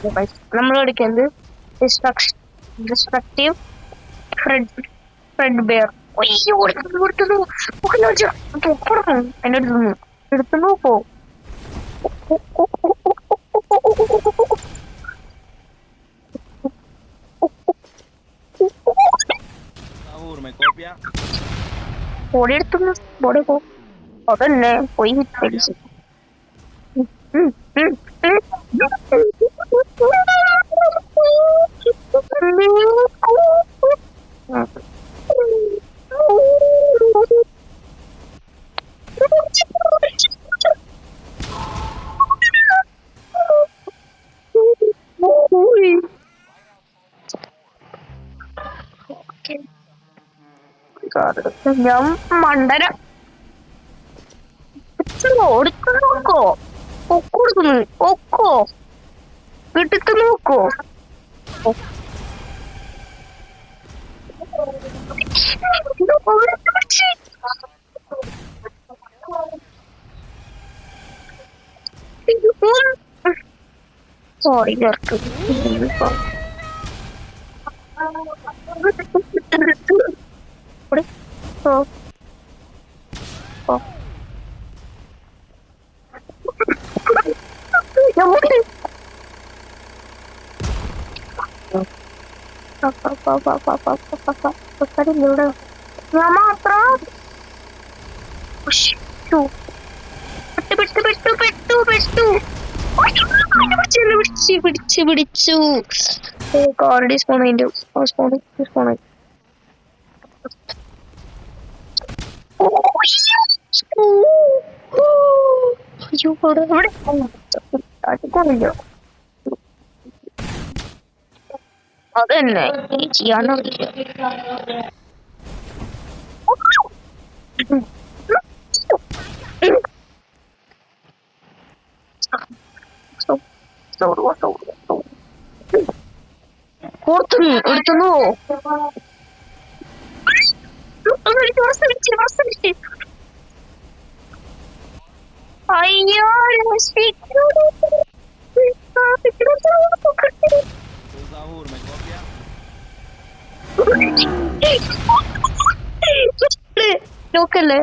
നമ്മൾ എടുക്കുന്നത് destructive Fred bear. അയ്യോ എടുത്തു എന്റെ അടുത്ത് എടുത്തു നോക്കോ. ബോഡി എടുത്തുന്നു, ബോഡി പോ. അതന്നെ പോയി ഹിറ്റ്. ഞാൻ മണ്ടന എടുത്തു നോക്കോ. ഒക്കോ എടുക്കുന്നു, ഒക്കോ എടുത്തു നോക്കോ. സോറി ചേർത്ത് ഞാൻ മാത്രം പിടിച്ചു. ഓൾറെഡി സ്പോൺ അതന്നെ ചെയ്യാനോ. എടുത്തുന്നു. അയ്യോ നോക്കല്ലേ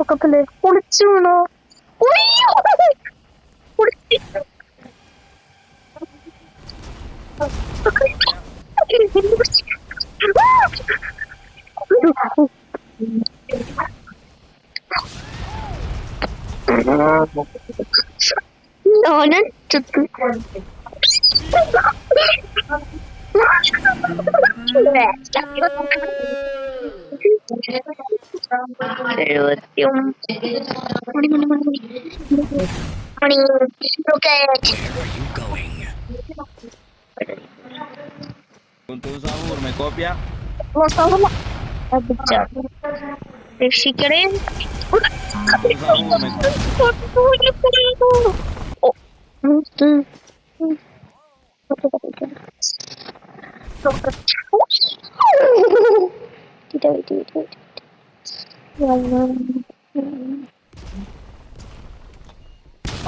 നോക്കല്ലേ പൊളിച്ചു വീണോ. രക്ഷിക്കണേ.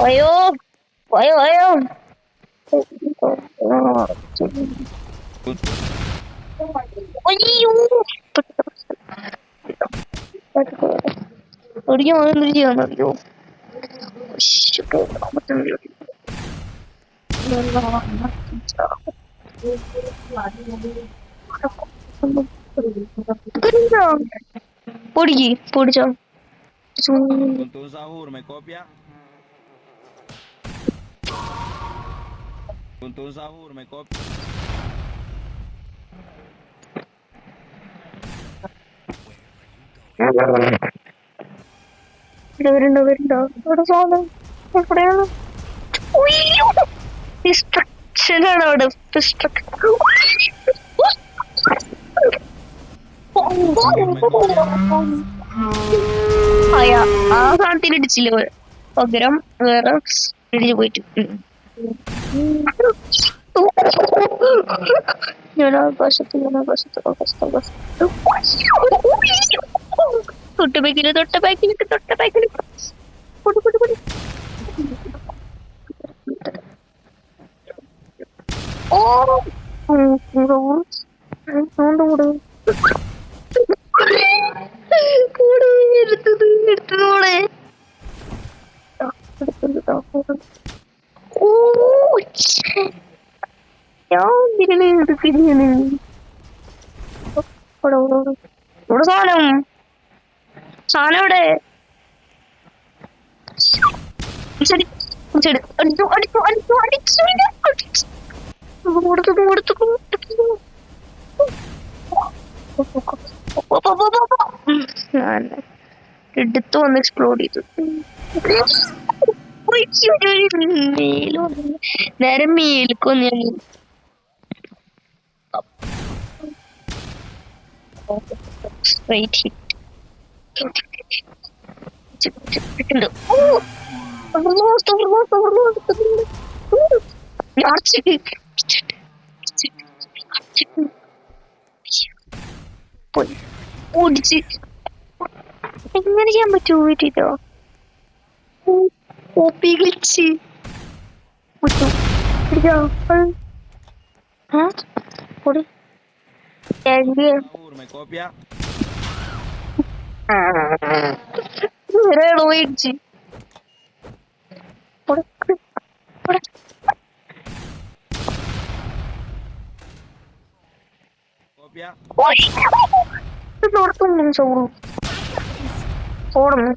അയ്യോ അയ്യോ അയ്യോ അയ്യോ ഒടിഞ്ഞു പോകുന്നൊരു ചെയ്യാന്നറിയോ. പൊടിച്ചോ വരുന്നുണ്ടോ ഇവിടെ സാധനം എവിടെയാണ്. ഡിസ്ട്രക്ഷനാണ് അവിടെ. ആ സാധനത്തിൽ ഇടിച്ചില്ല, പകരം വേറെ ഇടിച്ചു പോയിട്ട്. ഞാനാകാശത്ത് തൊട്ട ബാക്കില് ഓ സൗണ്ട് കൂടെ കൂടെ എടുത്തത് എടുത്തത് കൂടെ ഓ ഞാൻ എന്തിനാണ് എടുക്കുന്നതാണ് ഇവിടെ സാധനം സാധനം ഇവിടെ അടിച്ചു അടിച്ചു അടിച്ചു അടിച്ചു അടിച്ചു കൊടുത്തു കൊടുത്തു എടുത്തു വന്ന് എക്സ്പ്ലോഡ് ചെയ്തു നേരെ മേൽക്കൊന്ന് ഞാൻ സ്ട്രൈറ്റ് ഹിറ്റ് ഓടിച്ച് എങ്ങനെ ചെയ്യാൻ പറ്റുമോ വീട്ടിലോ ഓപ്പി കളിച്ച് മേടിച്ച് ഓടുന്നു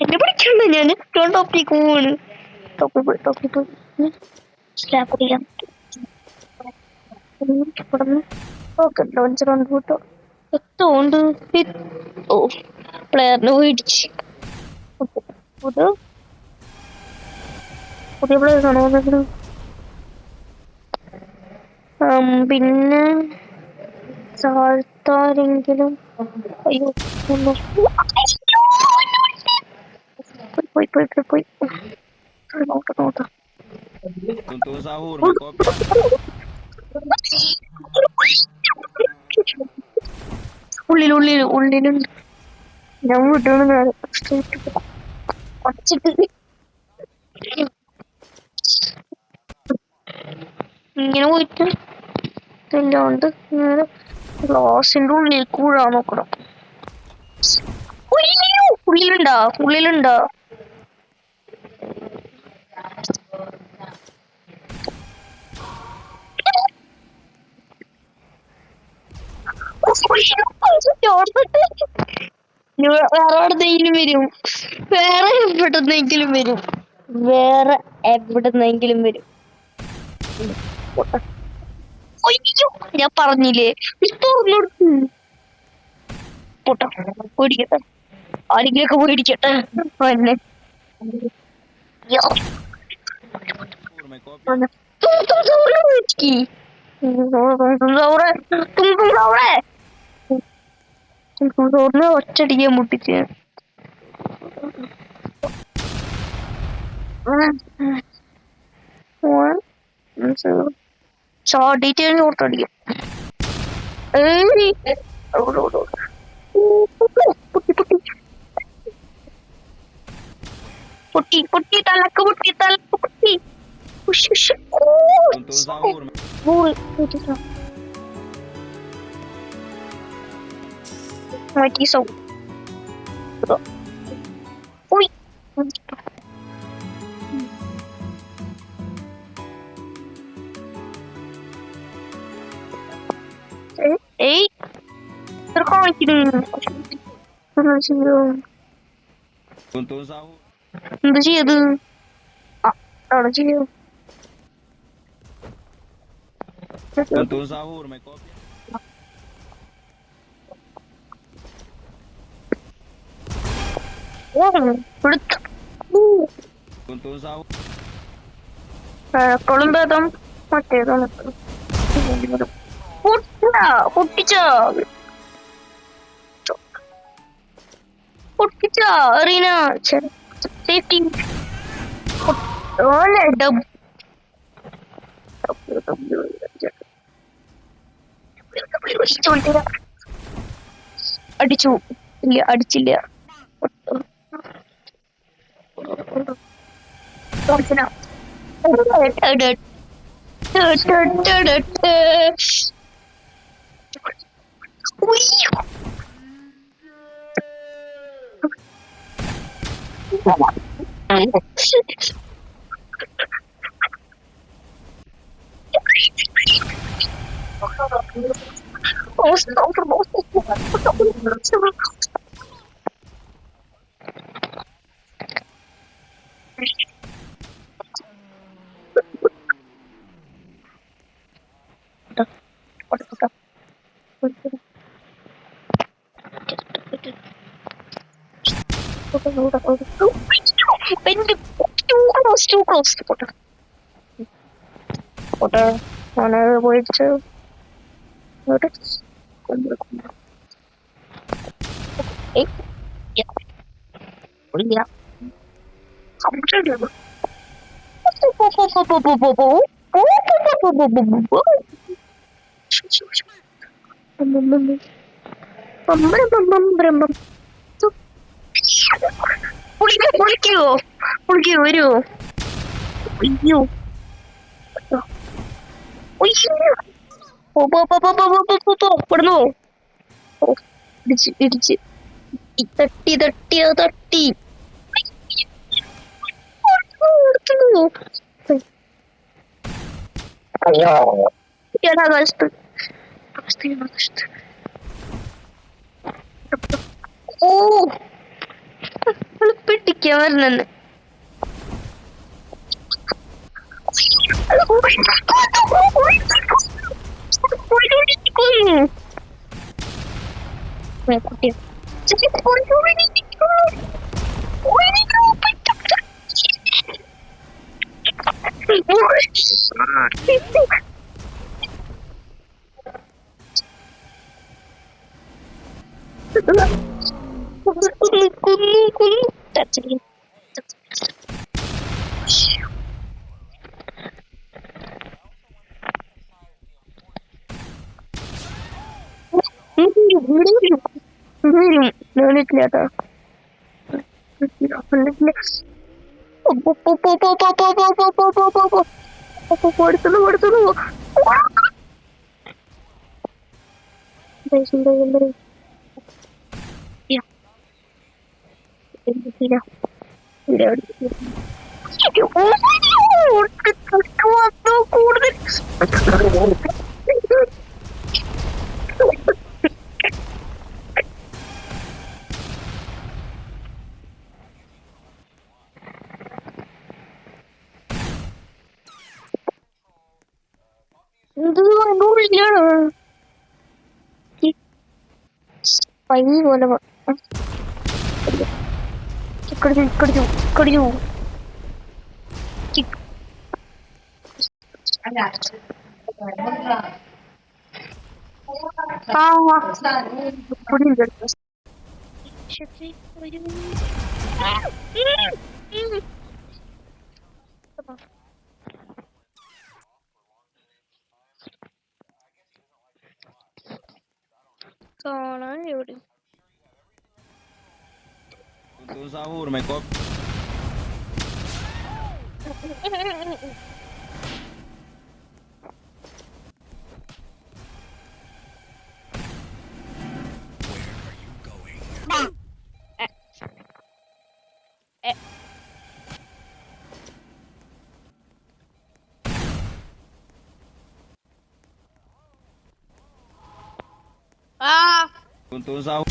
എന്നെ പിടിക്കണ്ട ഞാൻ ടോപ്പിക്ക് പോവാണ് ടോപ്പി പോയി സ്ലാബ് ചെയ്യാൻ ലോഞ്ചർ ഉണ്ട് കേട്ടോ എത്തോണ്ട് ഓ പ്ലെയറിനെ മേടിച്ച് പുതിയ പ്ലെയർ ആണോ പിന്നെ താഴ്ത്താരെങ്കിലും അയ്യോ പോയി നോക്കാം ഉള്ളിലുണ്ട് ഞാൻ വിട്ടാണ് ഇങ്ങനെ പോയിട്ട് ഇല്ലാണ്ട് നേരെ ഗ്ലാസിന്റെ ഉള്ളിൽ കൂടാൻ നോക്കണം ഉള്ളിലുണ്ടോ വേറെ എവിടെന്നെങ്കിലും വരും ഞാൻ പറഞ്ഞില്ലേ പേടിക്കട്ടെ ആരെങ്കിലൊക്കെ പേടിക്കട്ടെ എന്നെ ഒറ്റടിക്കാൻ മുട്ടിച്ച് ചാടിയിട്ട് ഓട്ടടിക്കും പൊട്ടി തലക്ക് പൊട്ടി Mighty soul. Ui. Ấy. Tôi không chỉ đừng. Tôi nói gì đâu. Tuntun sahur. Itu sih itu. Ada sih. Tuntun sahur, may kopya. Tuntun sahur. Kolombedan മറ്റേതാണ് പൊട്ടിച്ചോ പൊട്ടിച്ചോ റീന സേഫ്റ്റി അടിച്ചു ഇല്ല അടിച്ചില്ല Too close. Water. Another void too. Notice. Hey. Yeah. Yeah. Come to you. വരൂ അയ്യോ പെടുന്നു ഇടിച്ച് ഇടിച്ച് തട്ടി തട്ടിയോ തട്ടി അയ്യോ ആകാശത്ത് ആകാശത്ത് ഓ പെട്ടിക്കാൻ വരണന്ന് കുന്നു ടച്ചിങ് ഞാനിട്ടില്ലാട്ടോ കൊടുത്തുള്ളൂ കൊടുത്തുള്ളൂ കൂടുതൽ പൈ പോലെ കടിച്ചു കാണാൻ എവിടെ Tu sahur main kopi. Tu sahur.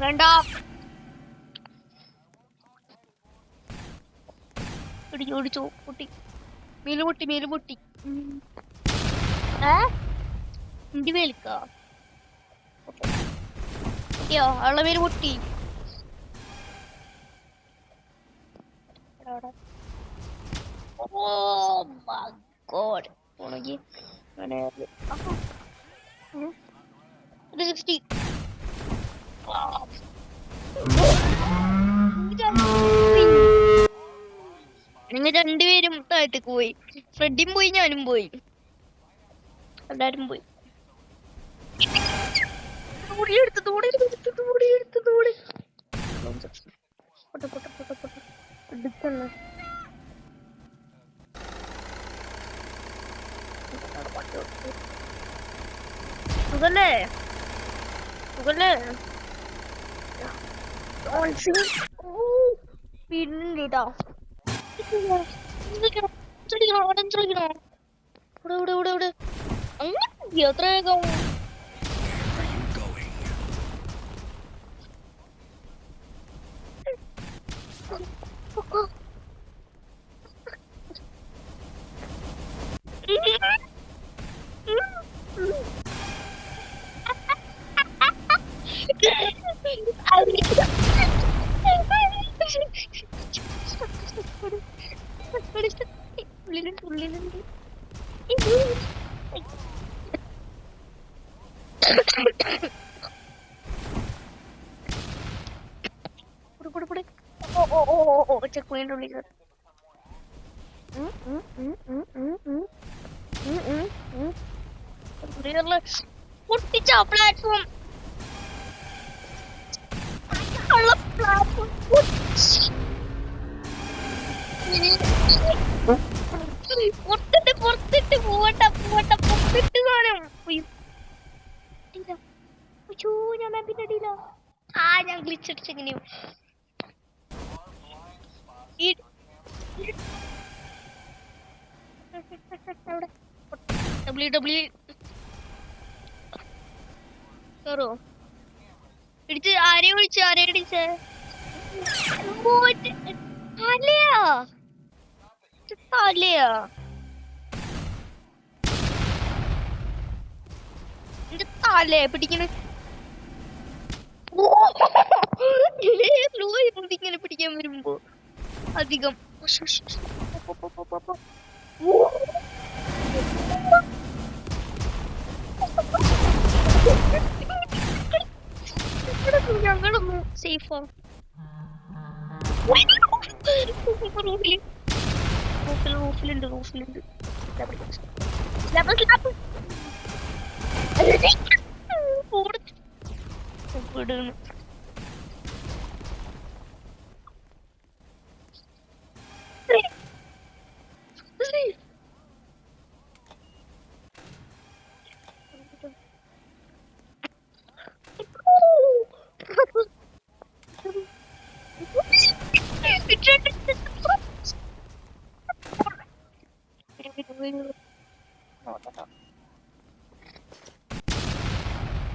വേണ്ട ഓടിച്ചു പൊട്ടി മേല് പൊട്ടി എന്റെ മേലിക്കോ പൊട്ടിയോ അവളെ മേല് പൊട്ടി ഓ മൈ ഗോഡ് ഉണങ്ങി 360. നിങ്ങൾ രണ്ടുപേരും താഴത്തേക്ക് പോയി. ഫ്രെഡിയും പോയി, ഞാനും പോയി, എല്ലാരും പോയി. സുഖല്ലേ? സുഖല്ലേ? പിന്നീടാ അങ്ങനെ എത്ര വേഗം ഉള്ളിലുണ്ട്. ചെക്ക് പോയിന്റ് ഉള്ളിൽ പൊട്ടിച്ച പ്ലാറ്റ്ഫോം പ്ലാറ്റ്ഫോം പുറത്തിട്ട് പോവട്ട പുറത്തിട്ട് സാധനം. ഞാൻ മാപ്പിന്റെ അടിയില്ല. ഞാൻ ഗ്ലിച്ചടിച്ചെങ്ങനെയോ കേറോ ഇടിച്ച്. ആരെയും വിളിച്ചു? ആരെയും ഇടിച്ചേ? തലയാ തലയാ എന്റെ തലേ പിടിക്കണ ഇങ്ങനെ പിടിക്കാൻ വരുമ്പോ അധികം ഞങ്ങളൊന്നും സേഫാ. റൂഫിലുണ്ട്. വിടുന്നു.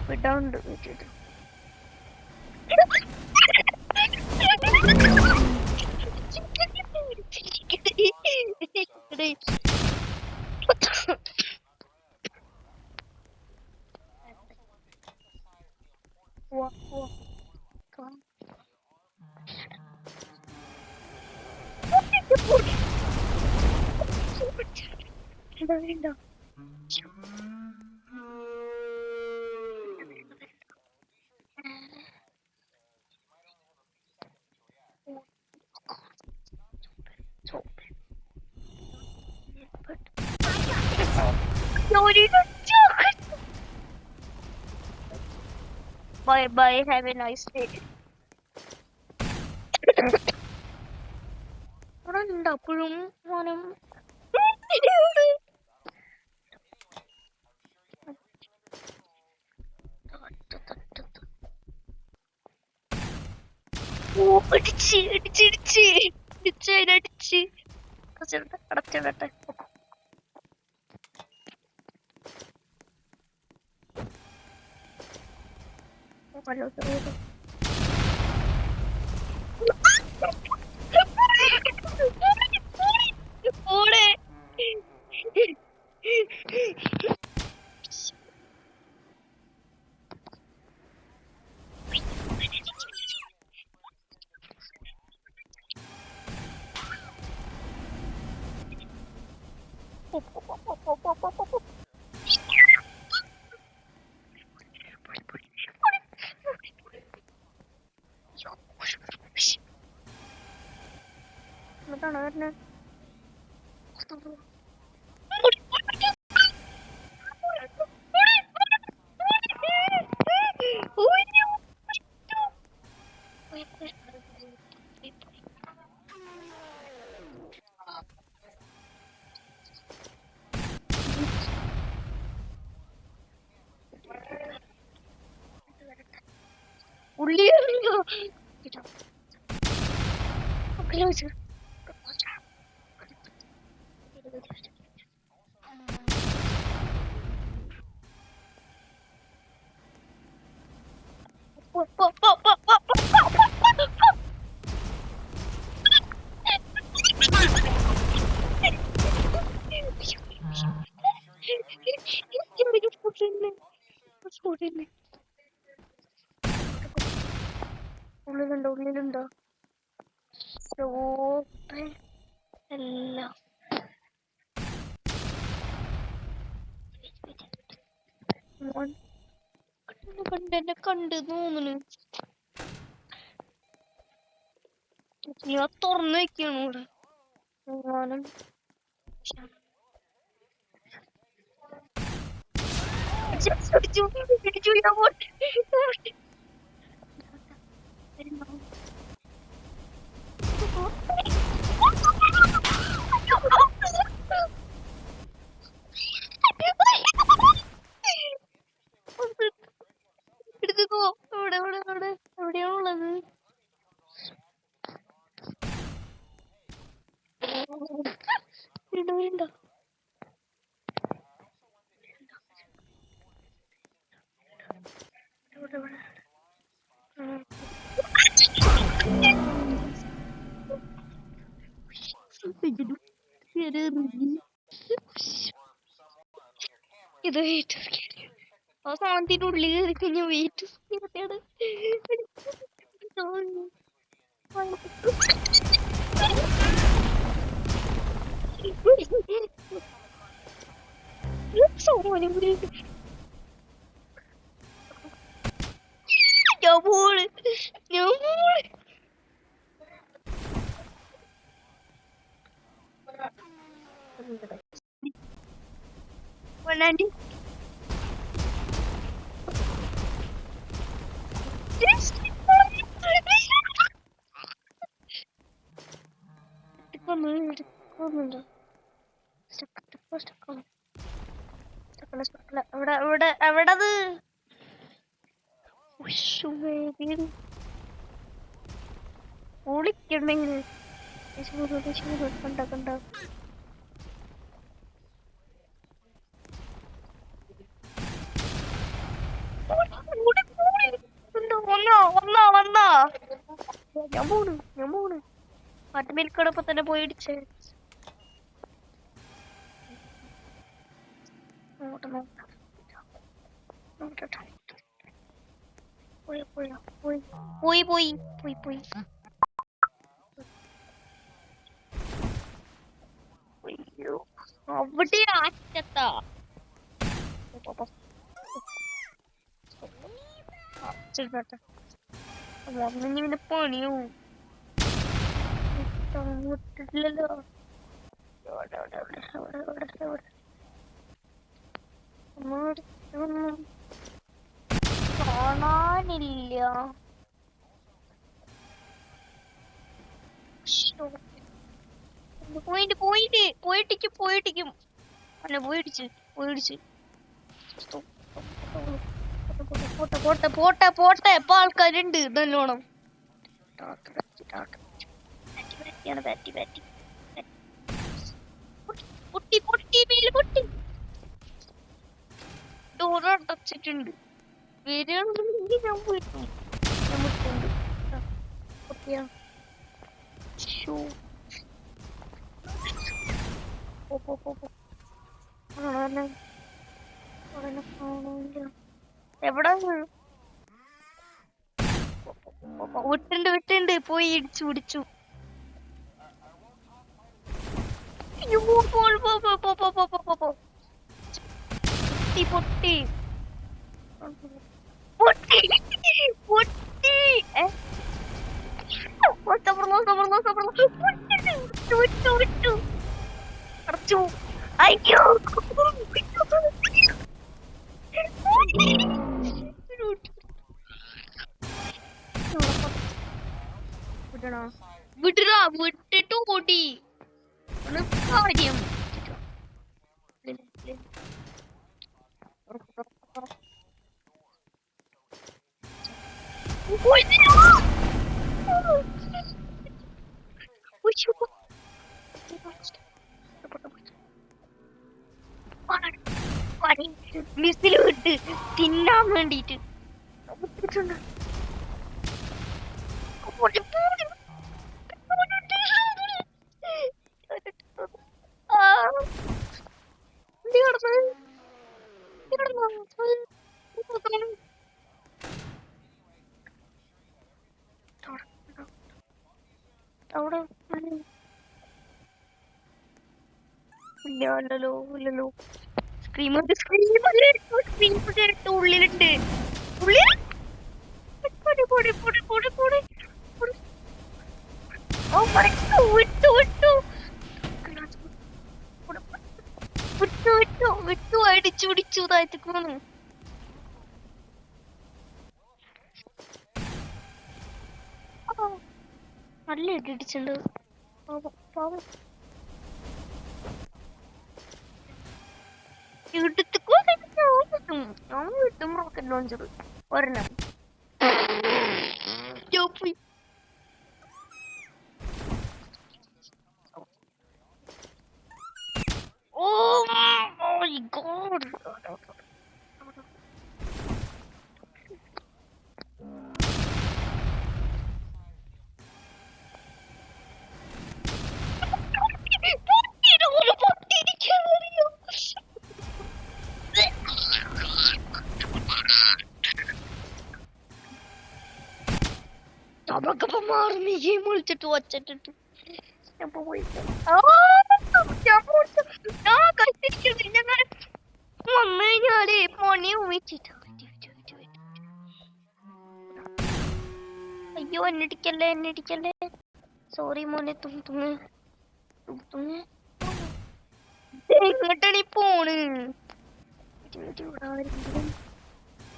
വിടാണ്ട് വേണ്ട. Bye, have a nice day. അപ്പോഴും മനം അടിച്ച് അടച്ചിടട്ടെ. ആണോ പറഞ്ഞ ഉള്ളി ഉള്ളിലുണ്ടോ ഉള്ളിലുണ്ടോ എല്ലാം കണ്ടെന്നെ കണ്ട് തോന്നുന്നു ഞാൻ തുറന്നു വെക്കാണ് ഇവിടെ ഞാനും പിടിച്ചു ഞാൻ പോട്ടെ എടുത്തോ എവിടെ എവിടെ എവിടെ എവിടെയാണുള്ളത് വീണ്ടോ ഇവിടെ ഇവിടെ ഇത് വെയിറ്റ് ആ സാധനത്തിന്റെ ഉള്ളിൽ കയറി കഴിഞ്ഞാൽ വെയിറ്റ് ഞാൻ പോണ് പൊന്നാണ്ടി എവിടത് പൊളിക്കണ്ടെങ്കിൽ കണ്ട കണ്ട വന്നാ ഞാൻ പോണ് പട്ടുമേൽക്കടൊപ്പം തന്നെ പോയി ഇടിച്ചേ പോയി അയ്യോ അവിടെ ആറ്റത്താ വന്നിങ്ങനെ പണിയാവും വിട്ടില്ലല്ലോ കാണാനില്ല പോയിട്ടിക്കും അല്ല പോയിടിച്ച് പോട്ടെ ഇപ്പൊ ആൾക്കാരുണ്ട് നല്ലോണം പൊട്ടി ഡോർ അടച്ചിട്ടുണ്ട് വരികയാണെന്നുണ്ടെങ്കിൽ ഞാൻ പോയിട്ടുണ്ട് പൊട്ടിയാ എവിടെ വിട്ടുണ്ട് പോയി ഇടിച്ചു പിടിച്ചു പൊട്ടി അയ്യോ വിടണോ വിടറാ വിട്ടിട്ട് ഓടി ഒന്ന് കാര്യം മിസ്സിൽ വിട്ട് തിന്നാൻ വേണ്ടിട്ട് അവിടെ ഇല്ലല്ലോ ഇല്ലല്ലോ സ്ക്രീം ഉള്ളിലുണ്ട് ഉള്ളിൽ ഓ വിട്ടു വിട്ടു വിട്ടു വിട്ടു വിട്ടു അടിച്ചു പിടിച്ചു താഴ്ത്തിക്കുന്നു നല്ല ഇടിച്ചിട്ടുണ്ട് കിട്ടും റോക്കറ്റ് ലോഞ്ചർ ഒരെണ്ണം പോയി Oh my god! നമുക്കപ്പോ മാറുന്ന ഗെയിം വിളിച്ചിട്ട് വച്ചിട്ടിട്ട് വന്നുകഴിഞ്ഞാലേ പണി ഉപയോഗിച്ചിട്ട് അയ്യോ എന്നെടിക്കല്ലേ എന്നെടിക്കല്ലേ സോറി മോനെ തുമ്പ് എങ്ങോട്ടാണ് പോണ്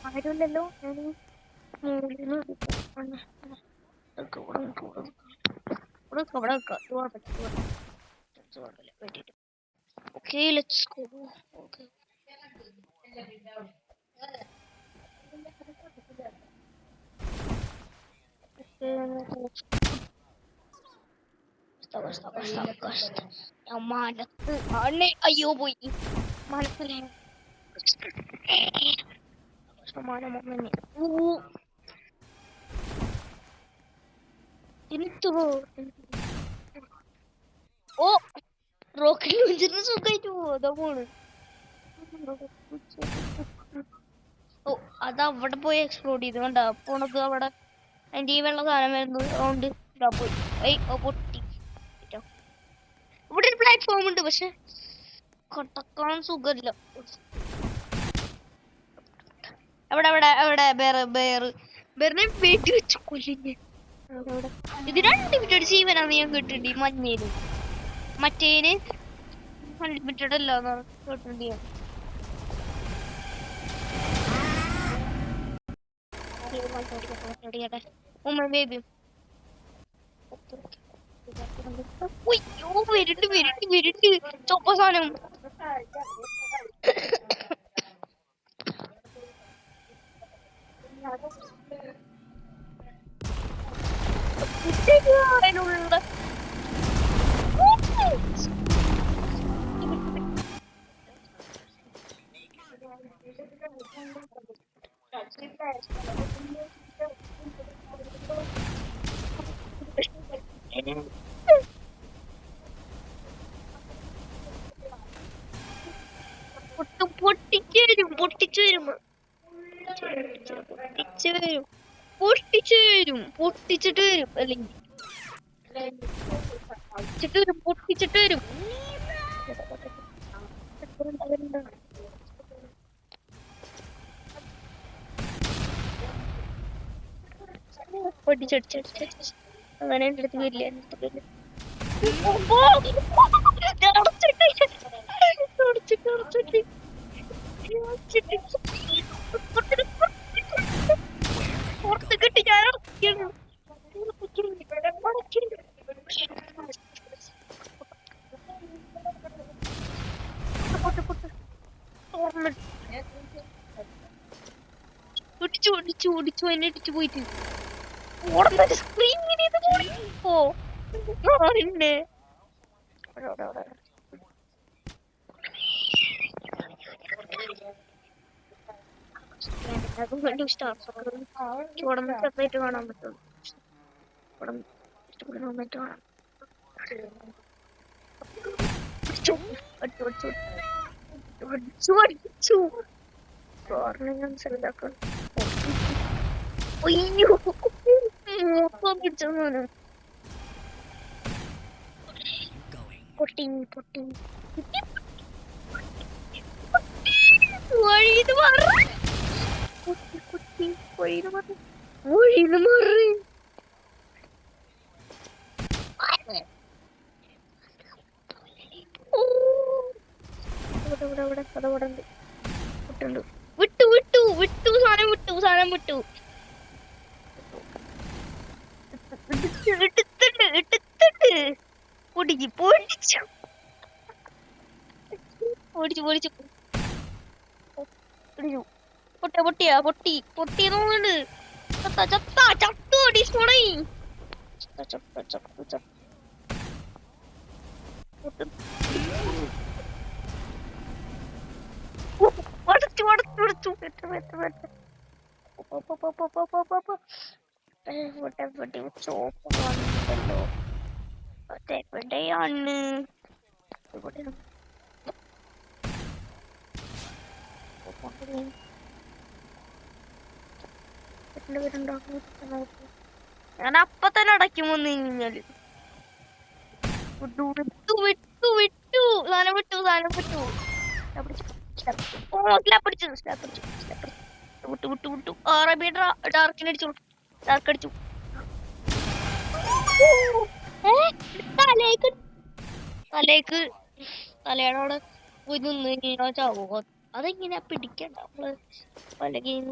ആരുമില്ലല്ലോ Okay, let's go. Okay. ഞാൻ മനത്ത് ആണ് അയ്യോ പോയി മനസ്സിലെ ഓ റോക്കറ്റ് ലോഞ്ചറിന് സുഖമായിട്ട് പോവാ പോണ് ഓ അത് അവിടെ പോയി എക്സ്പ്ലോർ ചെയ്ത് കണ്ട പോണത് അവിടെ അതിന്റെ ഈ വെള്ള സാധനം വരുന്നത് അതുകൊണ്ട് ഇതാ പോയി പൊട്ടി ഇവിടെ ഒരു പ്ലാറ്റ്ഫോം ഉണ്ട് പക്ഷെ കടക്കാൻ സുഖമില്ല അവിടെ അവിടെ അവിടെ ബേറിനെ വെടി വെച്ച് കൊല്ലിഞ്ഞ് ഇത് 2 മിനിറ്റ് ജീവനാന്ന് ഞാൻ കേട്ടിട്ടുണ്ട് ഈ മഞ്ഞേല് മറ്റേന് അൺലിമിറ്റഡ് അല്ല കേട്ടിട്ടുണ്ട് ബേബി വരുന്നുണ്ട് ചൊപ്പ സാധനം അതിനുള്ള പൊട്ടിച്ചു പൊട്ടിച്ചിട്ട് വരും അല്ലെങ്കിൽ പൊട്ടിച്ചിട്ട് വരും പൊട്ടിച്ചടിച്ചടിച്ച അങ്ങനെ എൻ്റെ അടുത്ത് വരില്ല പുറത്ത് കിട്ടി ഞാൻ ഓടിച്ചു എന്നെ ഇടിച്ചു പോയിട്ട് ഓടുന്ന സ്ക്രീൻ ഓ പിന്നെ ചൂടം സെപ്പറേറ്റ് കാണാൻ പറ്റും പൊട്ടി പൊട്ടി വഴിന്ന് മാറി കുട്ടി കുട്ടി വഴിന്ന് മാറി വഴിന്ന് മാറി വിട്ടു വിട്ടു വിട്ടു സാധനം വിട്ടു എടുത്തിട്ട് പൊടിച്ചു പൊടിച്ചു പൊടിച്ചു പൊടിച്ചു പൊട്ടിയാ പൊട്ടി തോന്നുന്നുണ്ട് ചത്തു ഡിസ്മോണി ചോപ്പ് വന്നിട്ടല്ലോ അതെവിടെയാണ് ഞാൻ അപ്പൊ തന്നെ അടയ്ക്കും വന്നു കഴിഞ്ഞാല് വിട്ടു വിട്ടു വിട്ടു സാധനം വിട്ടു വിട്ടു വിട്ടു വിട്ടു അറബി ഡാർക്കിനടിച്ചു ഡാർക്ക് തലേക്ക് തലയോടെ പോയി നിന്ന് കഴിഞ്ഞാൽ ചാവോ അതെങ്ങനെയാ പിടിക്കണ്ട നമ്മള് പല ഗെയിം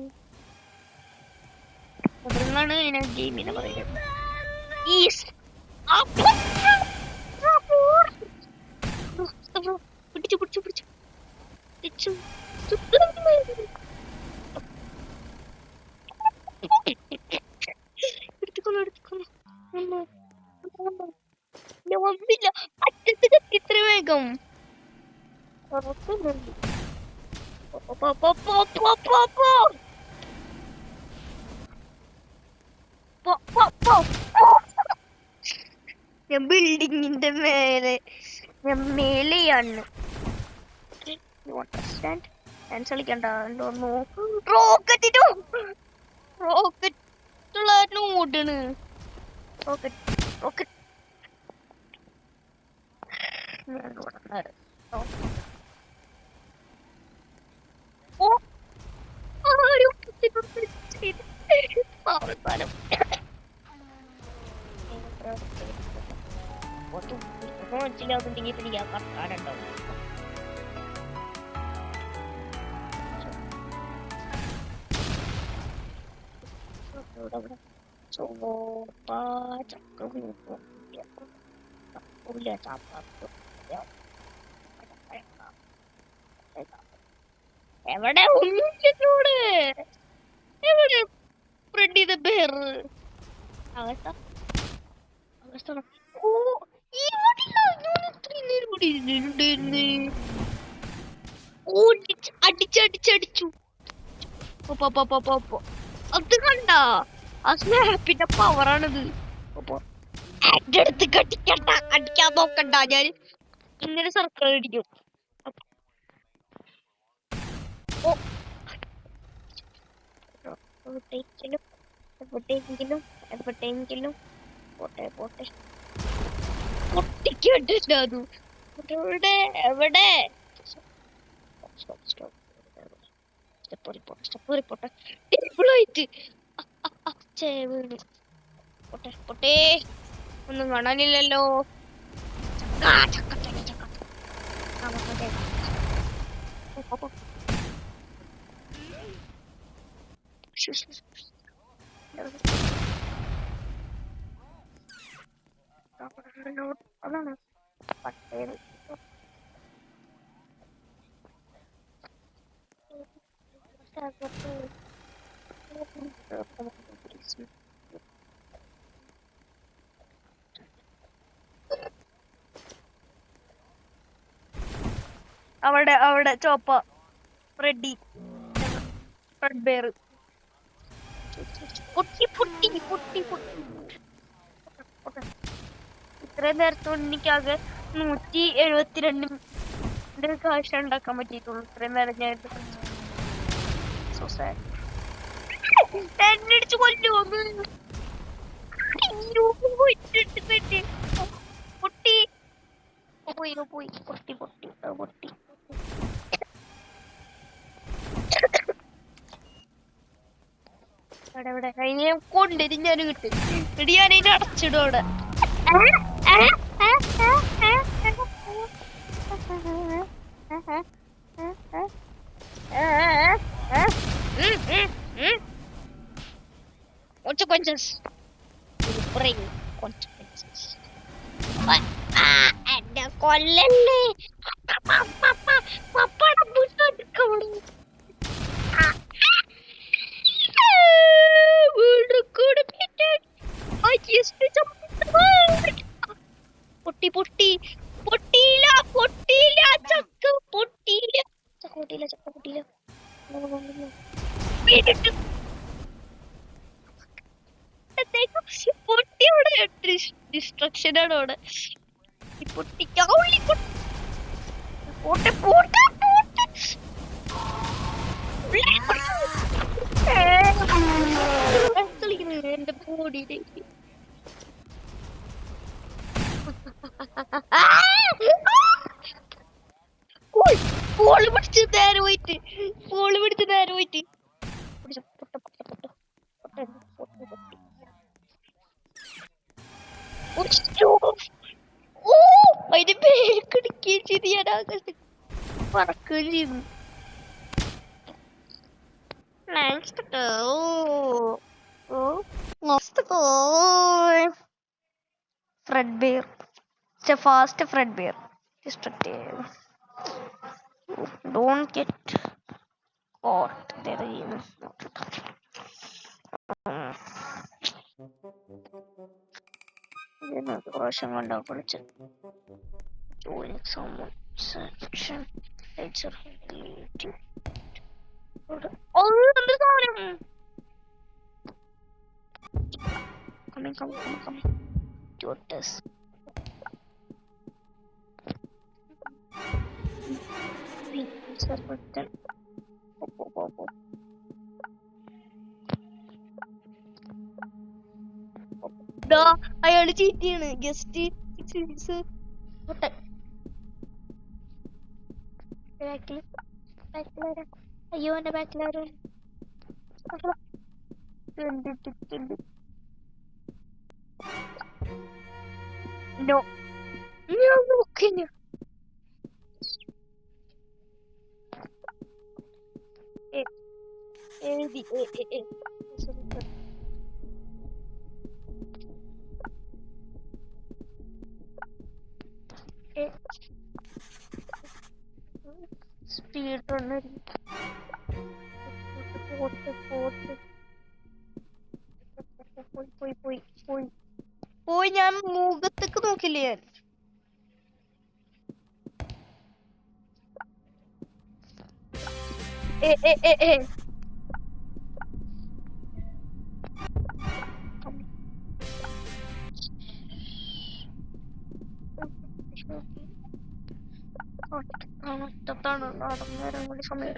അതാണ് ഞാൻ ഗെയിമിനെ പറയുന്നത് പിടിച്ചു പിടിച്ചു പിടിച്ചു പിടിച്ചു എടുത്തുകൊള്ളു വന്നില്ല അറ്റത്ത് കത്തി ഇത്ര വേഗം ഞാൻ ബിൽഡിങ്ങിന്റെ മേലെയാണ് ഡാൻസ് കളിക്കണ്ട റോക്കറ്റുള്ള ഓടണ് റോക്കറ്റ് മനസ്സിലാവുന്നുണ്ടെങ്കിൽ പിന്നെ ഞാൻ കറക്കാനുണ്ടാവും എവിടെ ഉള്ളിലൂടെ എവിടെ ഫ്രണ്ട് ചെയ്ത ബേർ അവസ്ഥ ഓ അടിച്ചു അത് കണ്ട ആ സ്നാപ്പിന്റെ പവറാണിത് അപ്പൊ എന്റെ അടുത്ത് കടിക്കണ്ട അടിക്കാൻ നോക്കണ്ട ഞാൻ ഇങ്ങനെ സർക്കിൾ അടിക്കും എവിടെയെങ്കിലും പോട്ടെ പൊട്ടിക്കണ്ടു എവിടെ പൊട്ടേ ഒന്നും കാണാനില്ലല്ലോ അപ്പൊ അതാണ് പട്ടേത് അവിടെ ചോപ്പ റെഡി റെഡ് ബെയർ പൊട്ടി പൊട്ടി പൊട്ടി പൊട്ടി ഇത്രയും നേരത്തോണ്ട് എനിക്കാകെ 172 കാശ് ഉണ്ടാക്കാൻ പറ്റിയിട്ടുള്ളൂ. ഇത്രയും നേരം ഞാൻ എന്നടിച്ച് കൊല്ലുവോ പൊട്ടി പോയി പൊട്ടി പൊട്ടി പൊട്ടി അവിടെ അതിനെ കൊണ്ടിരി ഞാൻ കിട്ടും എന്നിട്ട് ഞാൻ അതിനെ അടച്ചിടും അവിടെ. Consequences. Bring consequences. എന്നെ കൊല്ലല്ലേ പപ്പയുടെ പുസ്തകം പൊട്ടി പൊട്ടി പൊട്ടിയില്ല പൊട്ടിയില്ല ചക്ക പൊട്ടിയില്ല ചക്ക പൊട്ടിയില്ല ചക്ക പൊട്ടിയില്ല പൊട്ടിയോടെ ഡിസ്ട്രക്ഷൻ ആണ് അവിടെ പൊട്ടിക്കാളി പോട്ടെ പോട്ടെ കളിക്കുന്നത് എന്റെ ബോഡിയിലേക്ക് ഫോള് പിടിച്ച് നേരെ പോയിട്ട് അതിന്റെ പേര് കിടക്കുകയും ചെയ്ത് ഞാൻ ആകാശത്ത് പറക്കുകയും ചെയ്യുന്നു. Fred Bear. It's a fast Fred Bear. Destructive. Don't get caught. There is doing someone section. It's a oh, coming. Do this. അയാള് ചീറ്റ് ചെയ്യാണ് ഗസ്റ്റ് അയ്യോ എന്റെ ബാക്കിലാരും No. ഞാൻ നോക്കില്ല എഴുതി സ്പീഡ് റണ്ണർ പോയി ഞാൻ മുഖത്തേക്ക് നോക്കില്ലേ ഞാൻ ാണ് നടന്നേരം കൂടി സമയം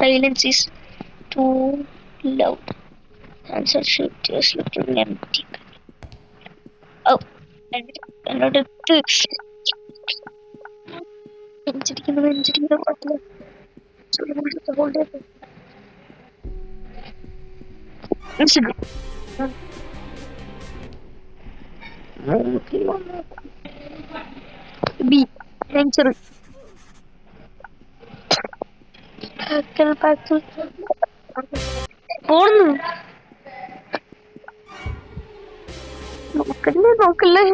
silence is too loud. Answer sheet is looking empty. Oh, another നെഞ്ചിരിക്കുന്ന hold it. B venture പോന്നു നോക്കല്ലേ നോക്കല്ലേ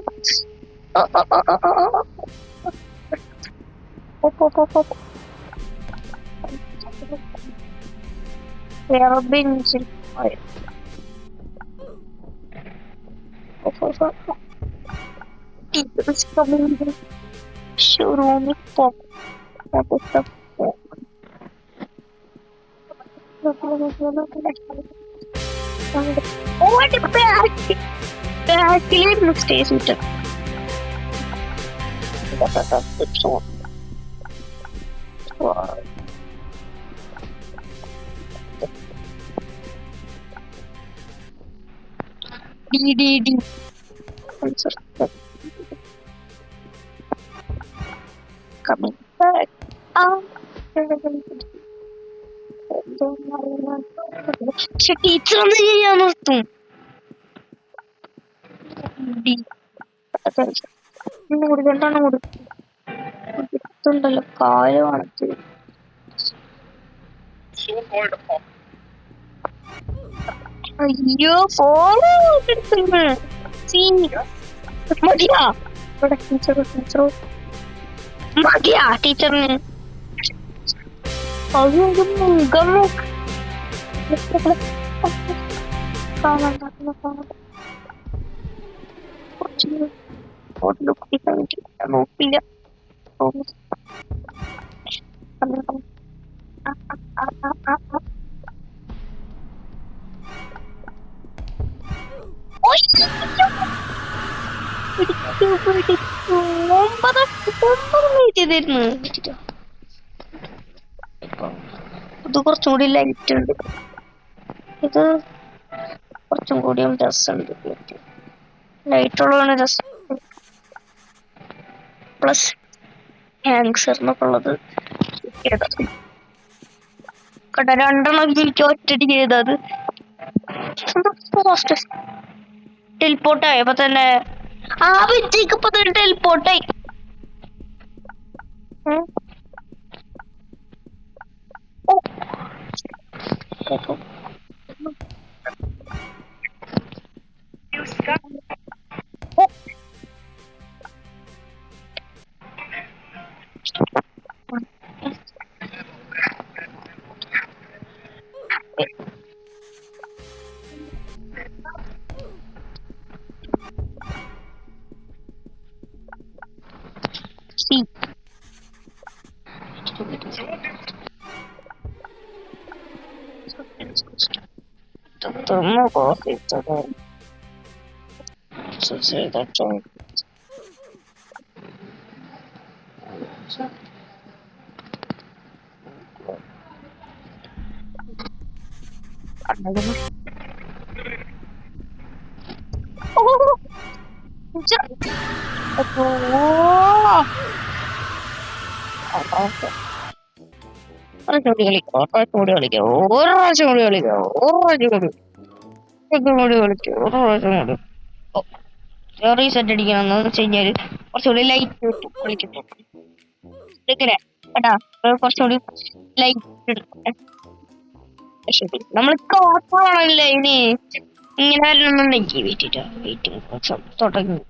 വേറെ ബെഞ്ചിൽ ടീച്ചേഴ്സ് കമ്മിങ് ഷോറൂമിൽ ബാക്കിലായിരുന്നു സ്റ്റേജ് വിട്ടത് DDD coming back. പക്ഷെ ടീച്ചർ ഒന്ന് ചെയ്യാൻ നിർത്തും രണ്ടാണ് കൊടുത്തുണ്ടല്ലോ കാല് കാണത്ത് അയ്യോ ഫോളോ മതിയാ ഇവിടെ ടീച്ചറോ മതിയാ ടീച്ചറിന് മുഖം നോക്കില്ല ചെയ്തിരുന്നു ഇത് കുറച്ചും കൂടി ലൈറ്റ് ഉണ്ട് ഇത് കുറച്ചും കൂടിയും രസമുണ്ട് ലൈറ്റ് ഉള്ളതാണ് രസം പ്ലസ് ഹാങ്സറിനൊക്കെ ഉള്ളത് കട രണ്ടെണ്ണം എനിക്ക് ഒറ്റടി ചെയ്തത് ടെലിപ്പോർട്ടായി അപ്പൊ തന്നെ ആ വെച്ചേക്ക് ഇപ്പൊ തന്നെ ടെലിപ്പോർട്ടായി Tomo coffee today. So say that joy. Reset അടിക്കണം വെച്ച് കഴിഞ്ഞാല് കുറച്ചുകൂടി ലൈറ്റ് കളിക്കുന്നു ഇങ്ങനെ കേട്ടാ കുറച്ചുകൂടി ലൈറ്റ് നമ്മൾ കോട്ടാണല്ലേ ഇനി ഇങ്ങനെ വരണമെന്നുണ്ടെങ്കിൽ വെയിറ്റിംഗ് തുടങ്ങി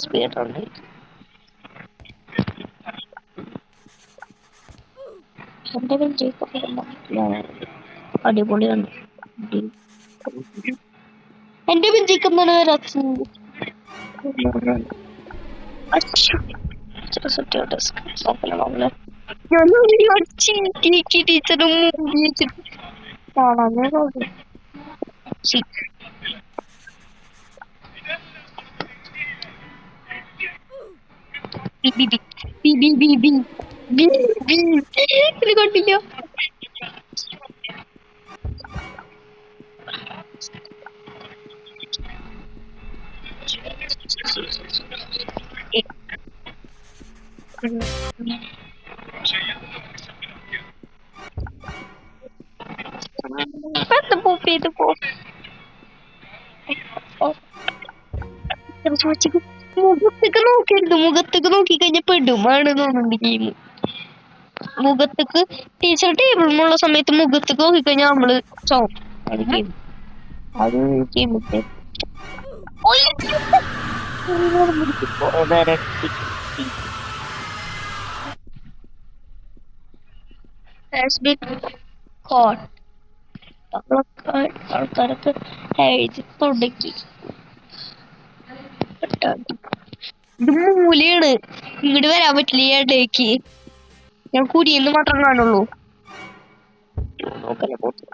സ്പീഡ് ഉണ്ട് എന്റെ അടിപൊളിയാണ് എന്റെ വിജയിക്കുന്നതാണ് ടീച്ചറും ഇത് കണ്ടില്ല പെട്ടെന്ന് പോപ്പ് ചെയ്ത് പോ. മുഖത്തേക്ക് നോക്കരുത്, മുഖത്തേക്ക് നോക്കി കഴിഞ്ഞാൽ പെടുമാണ് തോന്നുന്നുണ്ട് ഗെയിം. മുഖത്തേക്ക് ടീച്ചർ ടേബിളിലുള്ള സമയത്ത് മുഖത്തേക്ക് നോക്കിക്കഴിഞ്ഞാൽ നമ്മള് ചോം. അത് ഗെയിം, അത് ഗെയിം has been caught. ആൾക്കാരൊക്കെ എഴുതി തുടങ്ങി. ഇത് മൂലയാണ്, ഇങ്ങോട്ട് വരാൻ പറ്റില്ല ഈ ഇടയ്ക്ക്. ഞാൻ കുരിയെന്ന് മാത്രം കാണുള്ളൂ. നോക്കല്ലേ പോത്ത്.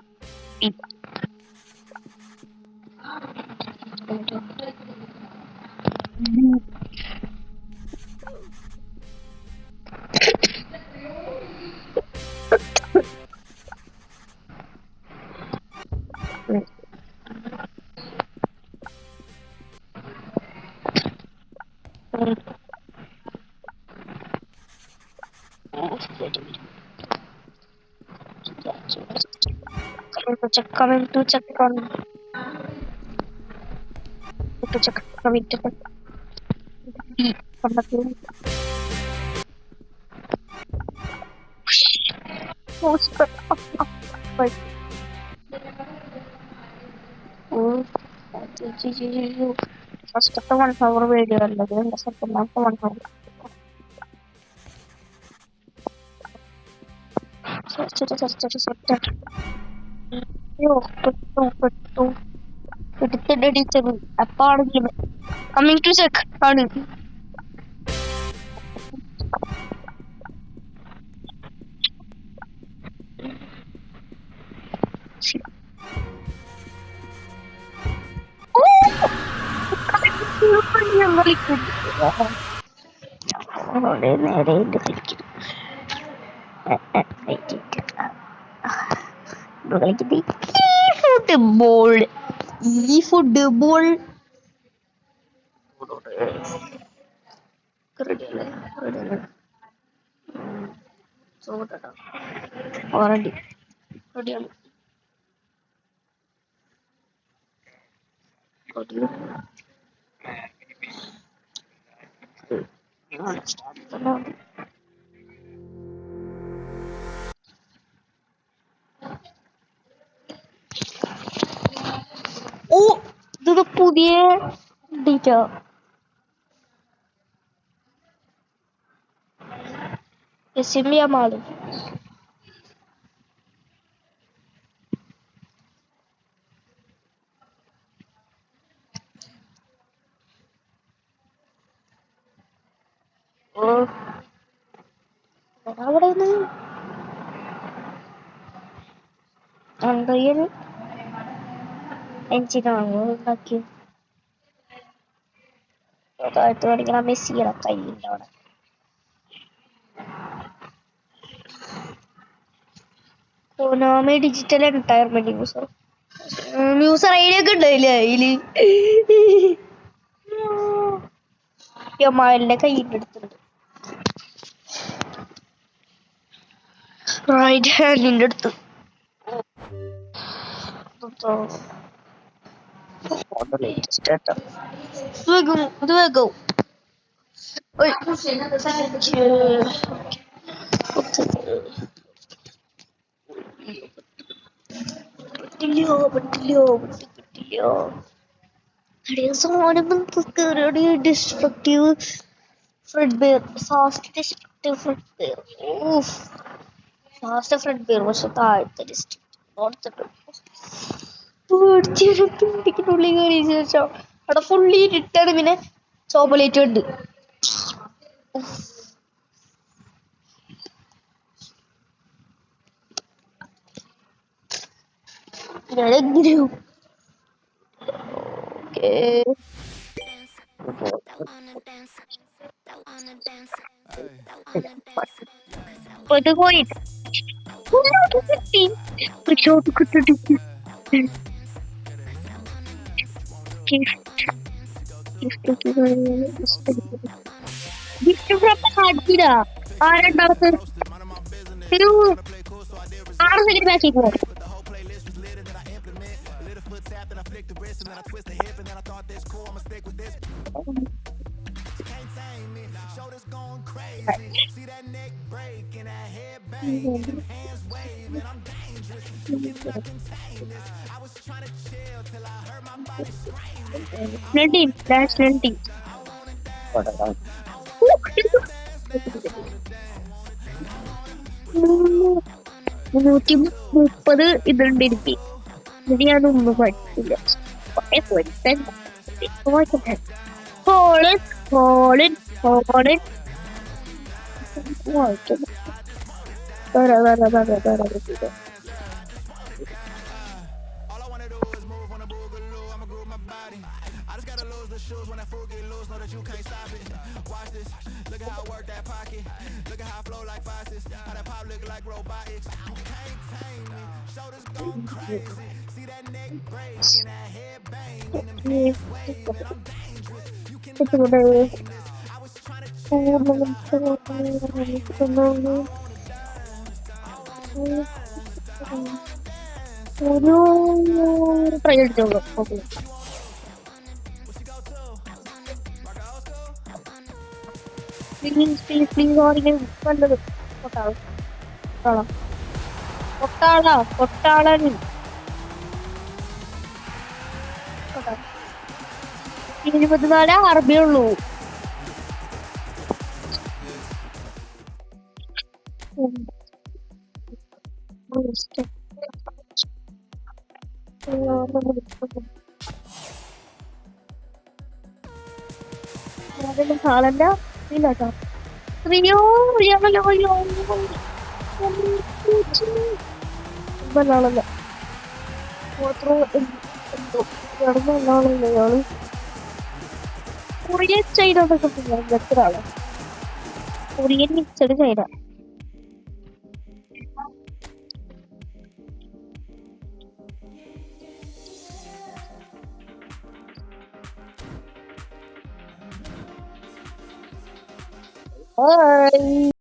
Coming to check on to check coming to first of the 1 hour video and then the second of 1 hour. Coming to check. Football. E-football. Already. Oh, ഇത് പുതിയ ടീച്ചർ. മാള് അവിടെ അണ്ടയിൽ എഞ്ചിനാണോ ഉണ്ടാക്കി താഴ്ത്തു പഠിക്കണ മെസ്സിയുടെ കയ്യില്ല അവിടെ. കൊനാമി ഡിജിറ്റൽ എന്റർടൈൻമെന്റ് ന്യൂസർ അതിലൊക്കെ ഉണ്ടായില്ലേ അതില് യമാലിന്റെ കയ്യിന്റെ അടുത്തുണ്ട്. റൈറ്റ് ഹാൻഡിന്റെ അടുത്ത് ഇത് വേഗം destructive Fredbear, fast destructive Fredbear. Oof, fast Fredbear was a താഴത്തെ district, not the പേടിച്ചിട്ടുള്ളിൽ കയറി ശേഷം അവിടെ ഫുള്ളി ഇട്ടാണ്. പിന്നെ ചോപ്പലേറ്റ് ഉണ്ട്. ഞാനെങ്ങനെയോ ഇത് പോയിട്ട് കിട്ടി ഷോട്ട് കിട്ടി. ഗിഫ്റ്റ് ഫ്രം ആടില്ല ആ രണ്ടാമത്തെ ഒരു 6 സെക്കൻഡ് മാച്ചിൽ പോകും. ടീം നാഷണൽ ടീം 330 ഇതുണ്ട് എനിക്ക്. ഇത് ഞാനൊന്നും പഠിച്ചില്ല. ഹോളൻ ഹോളൻ ഹോളൻ വായിക്കുന്നു. ഒരു ട്രൈ അടിച്ചോളൂ. ഓക്കെ പ്ലീസ് ഓടിക്കാൻ നല്ലത് കൊട്ടാളൻ 24 അറബിയേ ഉള്ളൂ. ഹാളല്ല ഇല്ലാട്ടോ. അയ്യോ ആളല്ല ആളല്ലേ ആള് കൊറിയൻ ചൈന എന്നൊക്കെ എത്ര ആള് കൊറിയൻ മിക്സഡ് ചൈന. Bye.